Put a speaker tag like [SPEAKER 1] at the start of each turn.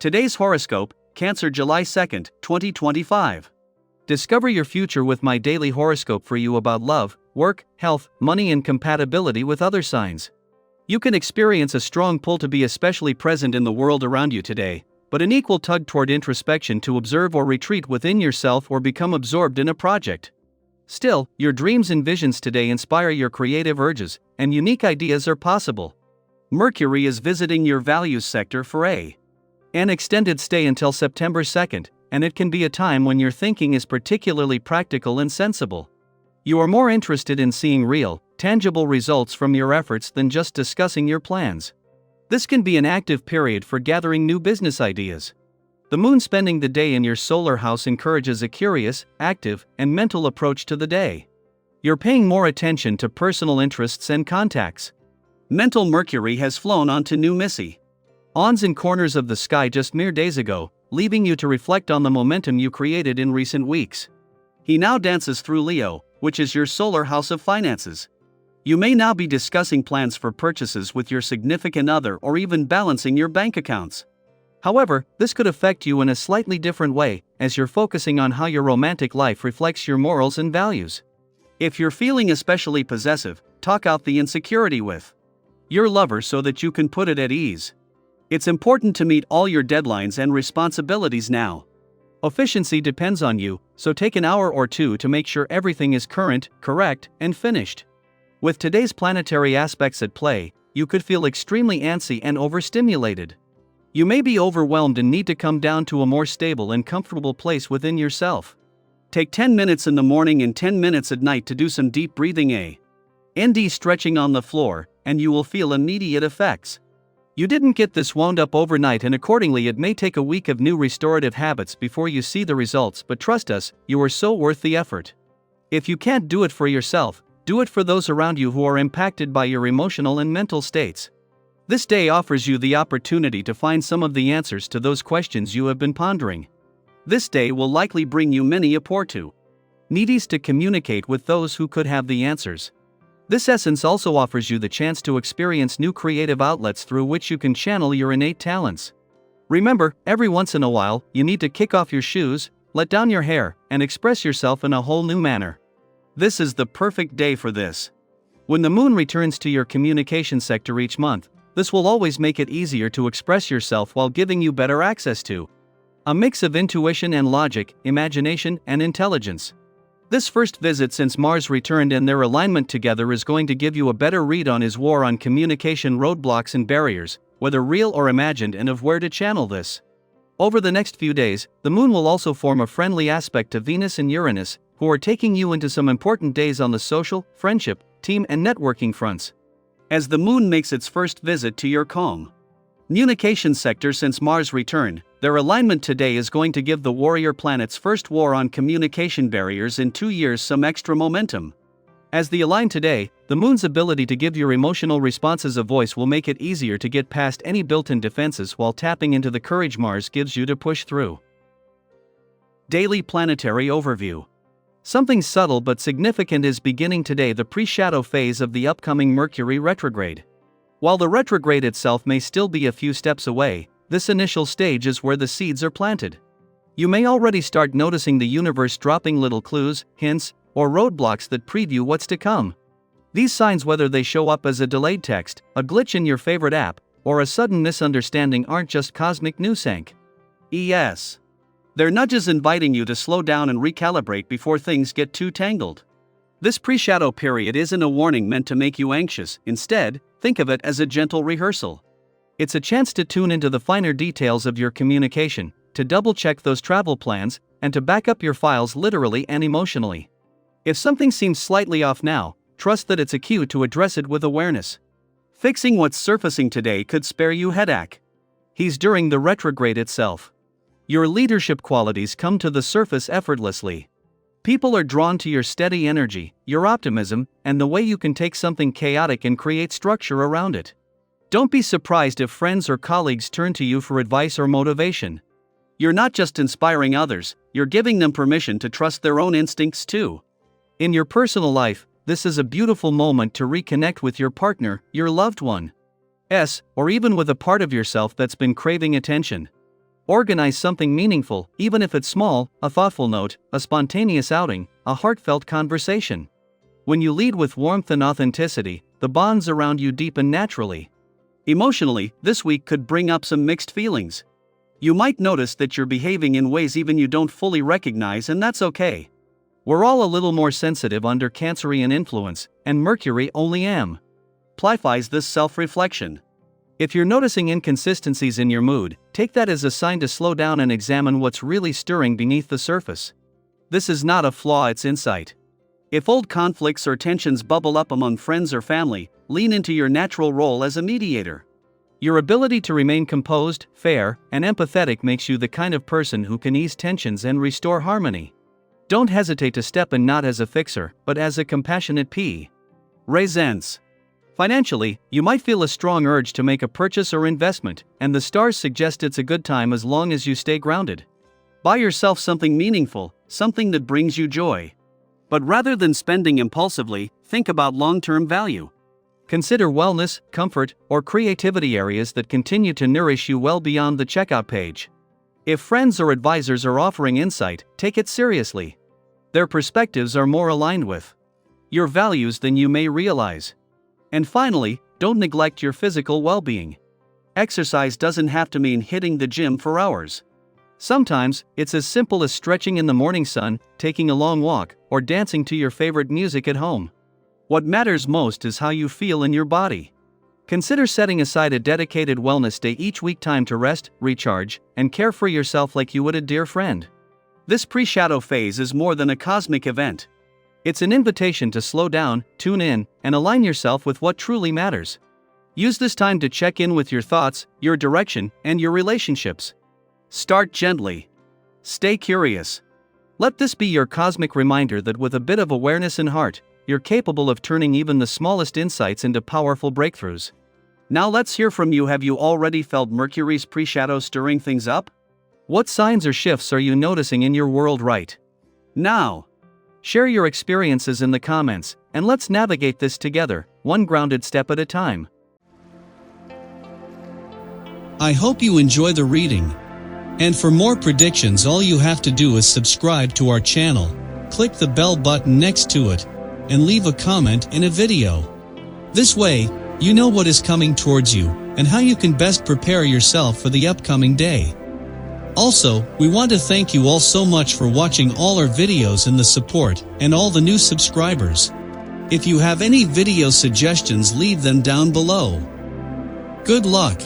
[SPEAKER 1] Today's horoscope, Cancer July 2nd, 2025. Discover your future with my daily horoscope for you about love, work, health, money, and compatibility with other signs. You can experience a strong pull to be especially present in the world around you today, but an equal tug toward introspection to observe or retreat within yourself or become absorbed in a project. Still, your dreams and visions today inspire your creative urges, and unique ideas are possible. Mercury is visiting your values sector for an extended stay until September 2nd, and it can be a time when your thinking is particularly practical and sensible. You are more interested in seeing real, tangible results from your efforts than just discussing your plans. This can be an active period for gathering new business ideas. The moon spending the day in your solar house encourages a curious, active, and mental approach to the day. You're paying more attention to personal interests and contacts. Mental Mercury has flown onto new Missy ons in corners of the sky just mere days ago, leaving you to reflect on the momentum you created in recent weeks. He now dances through Leo, which is your solar house of finances. You may now be discussing plans for purchases with your significant other or even balancing your bank accounts. However, this could affect you in a slightly different way, as you're focusing on how your romantic life reflects your morals and values. If you're feeling especially possessive, talk out the insecurity with your lover so that you can put it at ease. It's important to meet all your deadlines and responsibilities now. Efficiency depends on you, so take an hour or two to make sure everything is current, correct, and finished. With today's planetary aspects at play, you could feel extremely antsy and overstimulated. You may be overwhelmed and need to come down to a more stable and comfortable place within yourself. Take 10 minutes in the morning and 10 minutes at night to do some deep breathing and stretching on the floor, and you will feel immediate effects. You didn't get this wound up overnight, and accordingly it may take a week of new restorative habits before you see the results, but trust us, you are so worth the effort. If you can't do it for yourself, do it for those around you who are impacted by your emotional and mental states. This day offers you the opportunity to find some of the answers to those questions you have been pondering. This day will likely bring you many opportunities to communicate with those who could have the answers. This essence also offers you the chance to experience new creative outlets through which you can channel your innate talents. Remember, every once in a while, you need to kick off your shoes, let down your hair, and express yourself in a whole new manner. This is the perfect day for this. When the moon returns to your communication sector each month, this will always make it easier to express yourself while giving you better access to a mix of intuition and logic, imagination and intelligence. This first visit since Mars returned and their alignment together is going to give you a better read on his war on communication roadblocks and barriers, whether real or imagined, and of where to channel this. Over the next few days, the moon will also form a friendly aspect to Venus and Uranus, who are taking you into some important days on the social, friendship, team and networking fronts. As the moon makes its first visit to your communication sector since Mars returned, their alignment today is going to give the warrior planet's first war on communication barriers in 2 years some extra momentum. As they align today, the moon's ability to give your emotional responses a voice will make it easier to get past any built-in defenses while tapping into the courage Mars gives you to push through. Daily Planetary Overview. Something subtle but significant is beginning today, the pre-shadow phase of the upcoming Mercury retrograde. While the retrograde itself may still be a few steps away, this initial stage is where the seeds are planted. You may already start noticing the universe dropping little clues, hints, or roadblocks that preview what's to come. These signs, whether they show up as a delayed text, a glitch in your favorite app, or a sudden misunderstanding, aren't just cosmic nuisance. They're nudges inviting you to slow down and recalibrate before things get too tangled. This pre-shadow period isn't a warning meant to make you anxious. Instead, think of it as a gentle rehearsal. It's a chance to tune into the finer details of your communication, to double-check those travel plans, and to back up your files literally and emotionally. If something seems slightly off now, trust that it's a cue to address it with awareness. Fixing what's surfacing today could spare you headache. During the retrograde itself. Your leadership qualities come to the surface effortlessly. People are drawn to your steady energy, your optimism, and the way you can take something chaotic and create structure around it. Don't be surprised if friends or colleagues turn to you for advice or motivation. You're not just inspiring others, you're giving them permission to trust their own instincts too. In your personal life, this is a beautiful moment to reconnect with your partner, your loved one, or even with a part of yourself that's been craving attention. Organize something meaningful, even if it's small: a thoughtful note, a spontaneous outing, a heartfelt conversation. When you lead with warmth and authenticity, the bonds around you deepen naturally. Emotionally, this week could bring up some mixed feelings. You might notice that you're behaving in ways even you don't fully recognize, and that's okay. We're all a little more sensitive under Cancerian influence, and Mercury only amplifies this self-reflection. If you're noticing inconsistencies in your mood, take that as a sign to slow down and examine what's really stirring beneath the surface. This is not a flaw, it's insight. If old conflicts or tensions bubble up among friends or family, lean into your natural role as a mediator. Your ability to remain composed, fair, and empathetic makes you the kind of person who can ease tensions and restore harmony. Don't hesitate to step in not as a fixer, but as a compassionate presence. Financially, you might feel a strong urge to make a purchase or investment, and the stars suggest it's a good time as long as you stay grounded. Buy yourself something meaningful, something that brings you joy. But rather than spending impulsively, think about long-term value. Consider wellness, comfort, or creativity areas that continue to nourish you well beyond the checkout page. If friends or advisors are offering insight, take it seriously. Their perspectives are more aligned with your values than you may realize. And finally, don't neglect your physical well-being. Exercise doesn't have to mean hitting the gym for hours. Sometimes, it's as simple as stretching in the morning sun, taking a long walk, or dancing to your favorite music at home. What matters most is how you feel in your body. Consider setting aside a dedicated wellness day each week, time to rest, recharge, and care for yourself like you would a dear friend. This pre-shadow phase is more than a cosmic event. It's an invitation to slow down, tune in, and align yourself with what truly matters. Use this time to check in with your thoughts, your direction, and your relationships. Start gently. Stay curious. Let this be your cosmic reminder that with a bit of awareness and heart, you're capable of turning even the smallest insights into powerful breakthroughs. Now let's hear from you. Have you already felt Mercury's pre-shadow stirring things up? What signs or shifts are you noticing in your world right now? Share your experiences in the comments, and let's navigate this together, one grounded step at a time. I hope you enjoy the reading. And for more predictions, all you have to do is subscribe to our channel, click the bell button next to it, and leave a comment in a video. This way, you know what is coming towards you, and how you can best prepare yourself for the upcoming day. Also, we want to thank you all so much for watching all our videos and the support, and all the new subscribers. If you have any video suggestions, leave them down below. Good luck!